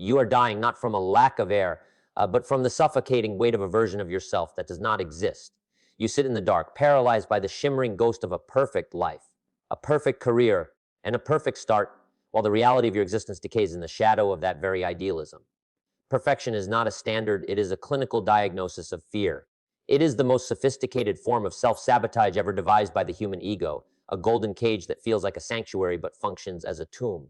You are dying not from a lack of air, but from the suffocating weight of a version of yourself that does not exist. You sit in the dark, paralyzed by the shimmering ghost of a perfect life, a perfect career, and a perfect start, while the reality of your existence decays in the shadow of that very idealism. Perfection is not a standard, it is a clinical diagnosis of fear. It is the most sophisticated form of self-sabotage ever devised by the human ego, a golden cage that feels like a sanctuary but functions as a tomb.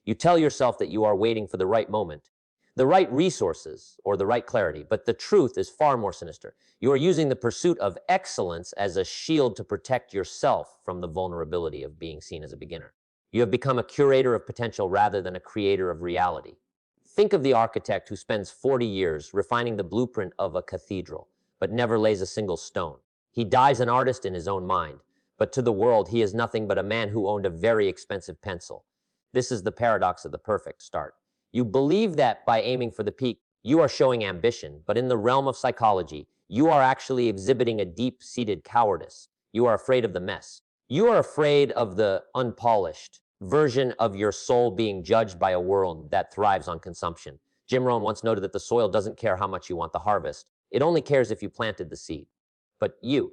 You tell yourself that you are waiting for the right moment, the right resources, or the right clarity, but the truth is far more sinister. You are using the pursuit of excellence as a shield to protect yourself from the vulnerability of being seen as a beginner. You have become a curator of potential rather than a creator of reality. Think of the architect who spends 40 years refining the blueprint of a cathedral, but never lays a single stone. He dies an artist in his own mind, but to the world he is nothing but a man who owned a very expensive pencil. This is the paradox of the perfect start. You believe that by aiming for the peak, you are showing ambition, but in the realm of psychology, you are actually exhibiting a deep-seated cowardice. You are afraid of the mess. You are afraid of the unpolished version of your soul being judged by a world that thrives on consumption. Jim Rohn once noted that the soil doesn't care how much you want the harvest. It only cares if you planted the seed. But you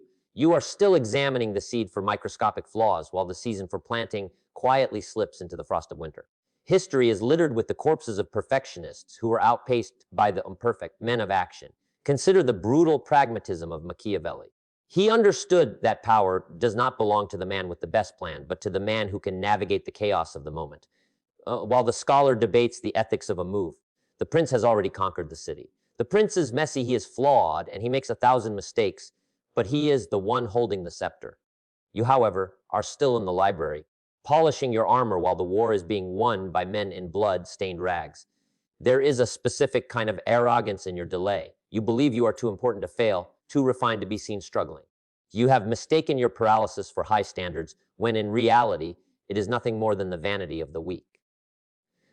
are still examining the seed for microscopic flaws while the season for planting quietly slips into the frost of winter. History is littered with the corpses of perfectionists who were outpaced by the imperfect men of action. Consider the brutal pragmatism of Machiavelli. He understood that power does not belong to the man with the best plan, but to the man who can navigate the chaos of the moment. While the scholar debates the ethics of a move, the prince has already conquered the city. The prince is messy, he is flawed, and he makes 1,000 mistakes, but he is the one holding the scepter. You, however, are still in the library, polishing your armor while the war is being won by men in blood-stained rags. There is a specific kind of arrogance in your delay. You believe you are too important to fail, too refined to be seen struggling. You have mistaken your paralysis for high standards, when in reality, it is nothing more than the vanity of the weak.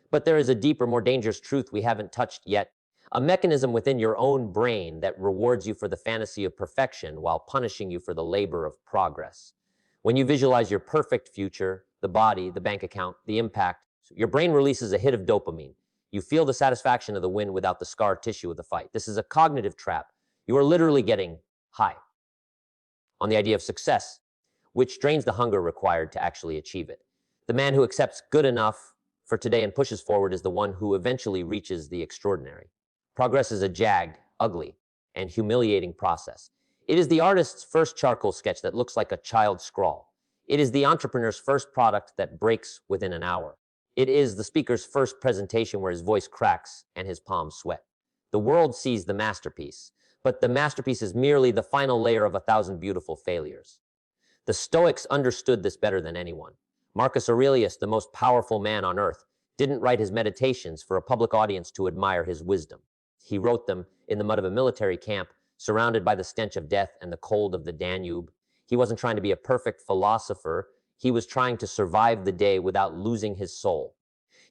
But there is a deeper, more dangerous truth we haven't touched yet, a mechanism within your own brain that rewards you for the fantasy of perfection while punishing you for the labor of progress. When you visualize your perfect future, the body, the bank account, the impact, your brain releases a hit of dopamine. You feel the satisfaction of the win without the scar tissue of the fight. This is a cognitive trap. You are literally getting high on the idea of success, which drains the hunger required to actually achieve it. The man who accepts good enough for today and pushes forward is the one who eventually reaches the extraordinary. Progress is a jagged, ugly, and humiliating process. It is the artist's first charcoal sketch that looks like a child's scrawl. It is the entrepreneur's first product that breaks within an hour. It is the speaker's first presentation where his voice cracks and his palms sweat. The world sees the masterpiece, but the masterpiece is merely the final layer of 1,000 beautiful failures. The Stoics understood this better than anyone. Marcus Aurelius, the most powerful man on earth, didn't write his meditations for a public audience to admire his wisdom. He wrote them in the mud of a military camp, surrounded by the stench of death and the cold of the Danube. He wasn't trying to be a perfect philosopher. He was trying to survive the day without losing his soul.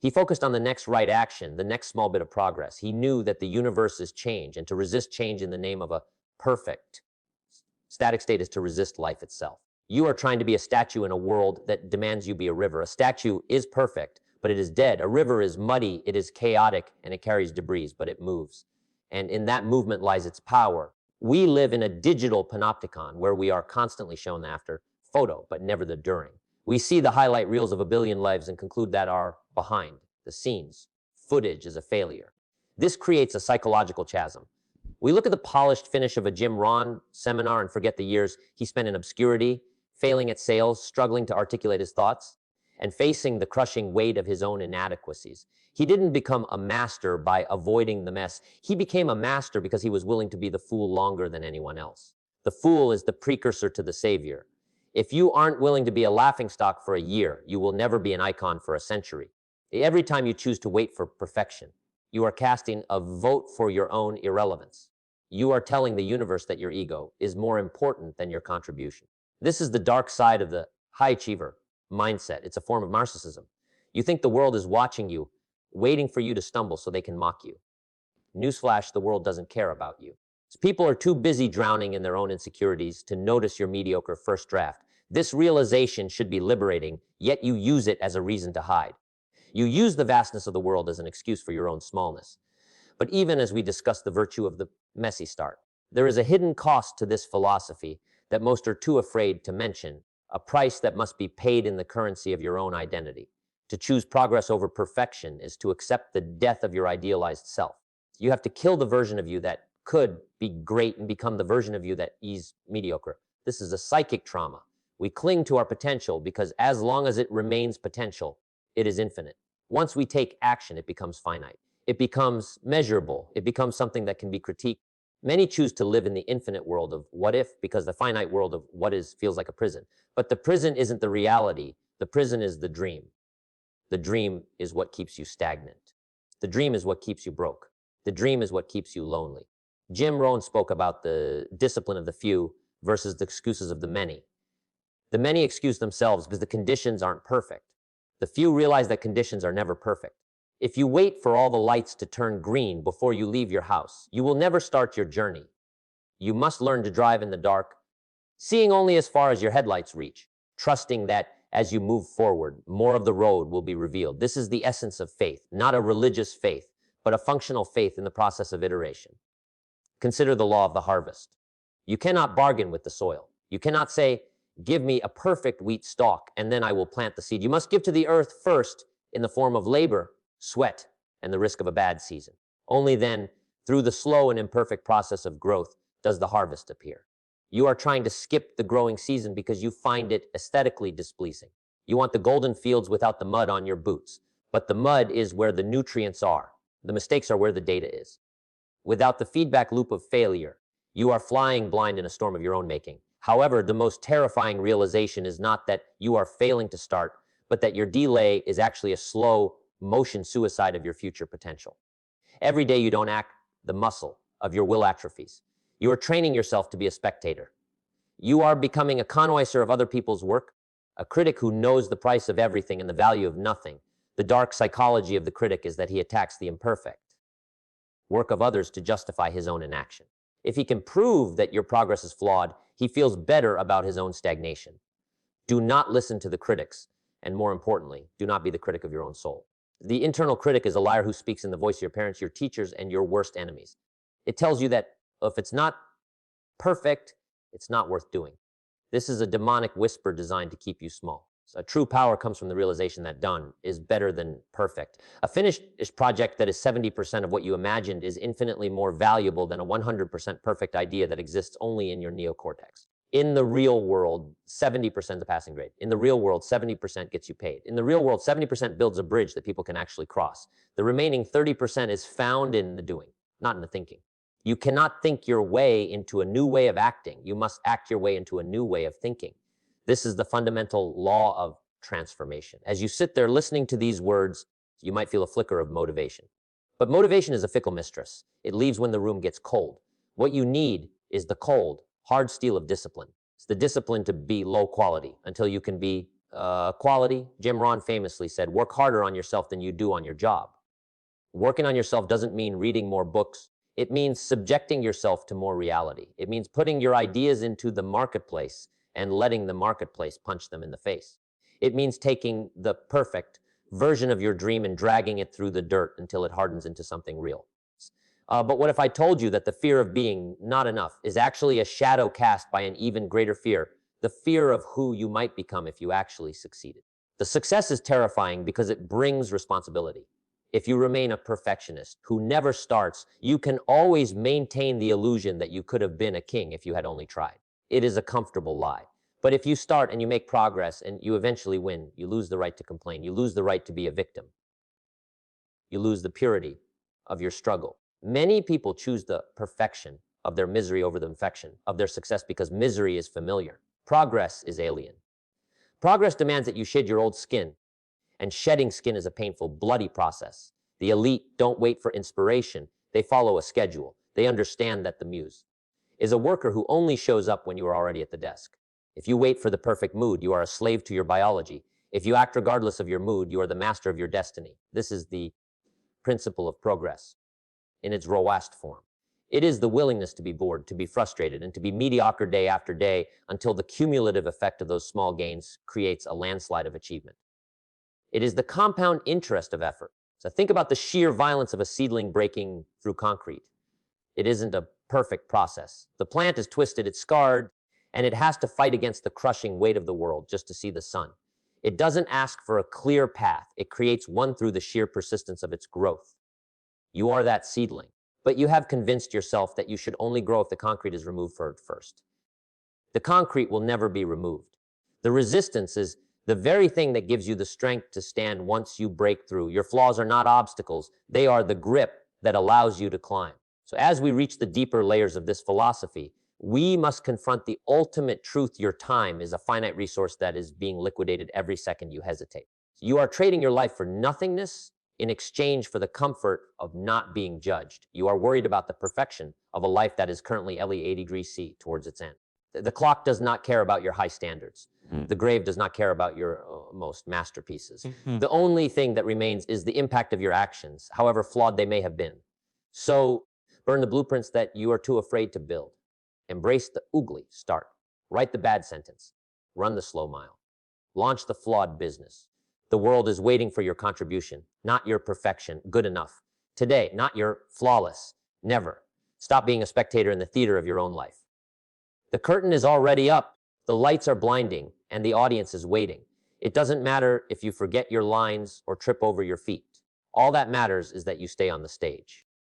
He focused on the next right action, the next small bit of progress. He knew that the universe is change, and to resist change in the name of a perfect static state is to resist life itself. You are trying to be a statue in a world that demands you be a river. A statue is perfect, but it is dead. A river is muddy, it is chaotic, and it carries debris, but it moves. And in that movement lies its power. We live in a digital panopticon where we are constantly shown the after photo, but never the during. We see the highlight reels of a billion lives and conclude that our behind the scenes footage is a failure. This creates a psychological chasm. We look at the polished finish of a Jim Rohn seminar and forget the years he spent in obscurity, failing at sales, struggling to articulate his thoughts, and facing the crushing weight of his own inadequacies. He didn't become a master by avoiding the mess. He became a master because he was willing to be the fool longer than anyone else. The fool is the precursor to the savior. If you aren't willing to be a laughingstock for a year, you will never be an icon for a century. Every time you choose to wait for perfection, you are casting a vote for your own irrelevance. You are telling the universe that your ego is more important than your contribution. This is the dark side of the high achiever mindset. It's a form of narcissism. You think the world is watching you, waiting for you to stumble so they can mock you. Newsflash, the world doesn't care about you. People are too busy drowning in their own insecurities to notice your mediocre first draft. This realization should be liberating, yet you use it as a reason to hide. You use the vastness of the world as an excuse for your own smallness. But even as we discuss the virtue of the messy start, there is a hidden cost to this philosophy that most are too afraid to mention, a price that must be paid in the currency of your own identity. To choose progress over perfection is to accept the death of your idealized self. You have to kill the version of you that could be great and become the version of you that is mediocre. This is a psychic trauma. We cling to our potential because as long as it remains potential, it is infinite. Once we take action, it becomes finite. It becomes measurable. It becomes something that can be critiqued. Many choose to live in the infinite world of what if, because the finite world of what is feels like a prison. But the prison isn't the reality. The prison is the dream. The dream is what keeps you stagnant. The dream is what keeps you broke. The dream is what keeps you lonely. Jim Rohn spoke about the discipline of the few versus the excuses of the many. The many excuse themselves because the conditions aren't perfect. The few realize that conditions are never perfect. If you wait for all the lights to turn green before you leave your house, you will never start your journey. You must learn to drive in the dark, seeing only as far as your headlights reach, trusting that as you move forward, more of the road will be revealed. This is the essence of faith, not a religious faith, but a functional faith in the process of iteration. Consider the law of the harvest. You cannot bargain with the soil. You cannot say, give me a perfect wheat stalk and then I will plant the seed. You must give to the earth first in the form of labor, sweat, and the risk of a bad season. Only then, through the slow and imperfect process of growth, does the harvest appear. You are trying to skip the growing season because you find it aesthetically displeasing. You want the golden fields without the mud on your boots. But the mud is where the nutrients are. The mistakes are where the data is. Without the feedback loop of failure, you are flying blind in a storm of your own making. However, the most terrifying realization is not that you are failing to start, but that your delay is actually a slow motion suicide of your future potential. Every day you don't act, the muscle of your will atrophies. You are training yourself to be a spectator. You are becoming a connoisseur of other people's work, a critic who knows the price of everything and the value of nothing. The dark psychology of the critic is that he attacks the imperfect work of others to justify his own inaction. If he can prove that your progress is flawed, he feels better about his own stagnation. Do not listen to the critics, and more importantly, do not be the critic of your own soul. The internal critic is a liar who speaks in the voice of your parents, your teachers, and your worst enemies. It tells you that if it's not perfect, it's not worth doing. This is a demonic whisper designed to keep you small. So true power comes from the realization that done is better than perfect. A finished project that is 70% of what you imagined is infinitely more valuable than a 100% perfect idea that exists only in your neocortex. In the real world, 70% is the passing grade. In the real world, 70% gets you paid. In the real world, 70% builds a bridge that people can actually cross. The remaining 30% is found in the doing, not in the thinking. You cannot think your way into a new way of acting. You must act your way into a new way of thinking. This is the fundamental law of transformation. As you sit there listening to these words, you might feel a flicker of motivation. But motivation is a fickle mistress. It leaves when the room gets cold. What you need is the cold, hard steel of discipline. It's the discipline to be low quality until you can be quality. Jim Rohn famously said, work harder on yourself than you do on your job. Working on yourself doesn't mean reading more books. It means subjecting yourself to more reality. It means putting your ideas into the marketplace and letting the marketplace punch them in the face. It means taking the perfect version of your dream and dragging it through the dirt until it hardens into something real. But what if I told you that the fear of being not enough is actually a shadow cast by an even greater fear, the fear of who you might become if you actually succeeded? The success is terrifying because it brings responsibility. If you remain a perfectionist who never starts, you can always maintain the illusion that you could have been a king if you had only tried. It is a comfortable lie. But if you start and you make progress and you eventually win, you lose the right to complain. You lose the right to be a victim. You lose the purity of your struggle. Many people choose the perfection of their misery over the perfection of their success because misery is familiar. Progress is alien. Progress demands that you shed your old skin, and shedding skin is a painful, bloody process. The elite don't wait for inspiration. They follow a schedule. They understand that the muse is a worker who only shows up when you are already at the desk. If you wait for the perfect mood, you are a slave to your biology. If you act regardless of your mood, you are the master of your destiny. This is the principle of progress in its rawest form. It is the willingness to be bored, to be frustrated, and to be mediocre day after day until the cumulative effect of those small gains creates a landslide of achievement. It is the compound interest of effort. So think about the sheer violence of a seedling breaking through concrete. It isn't a perfect process. The plant is twisted, it's scarred, and it has to fight against the crushing weight of the world just to see the sun. It doesn't ask for a clear path. It creates one through the sheer persistence of its growth. You are that seedling, but you have convinced yourself that you should only grow if the concrete is removed first. The concrete will never be removed. The resistance is the very thing that gives you the strength to stand once you break through. Your flaws are not obstacles. They are the grip that allows you to climb. So as we reach the deeper layers of this philosophy, we must confront the ultimate truth. Your time is a finite resource that is being liquidated every second you hesitate. You are trading your life for nothingness in exchange for the comfort of not being judged. You are worried about the perfection of a life that is currently 80 degrees C towards its end. The clock does not care about your high standards. The grave does not care about your most masterpieces. The only thing that remains is the impact of your actions, however flawed they may have been. So burn the blueprints that you are too afraid to build. Embrace the ugly start. Write the bad sentence. Run the slow mile. Launch the flawed business. The world is waiting for your contribution, not your perfection, good enough. Today, not your flawless, never. Stop being a spectator in the theater of your own life. The curtain is already up, the lights are blinding, and the audience is waiting. It doesn't matter if you forget your lines or trip over your feet. All that matters is that you stay on the stage.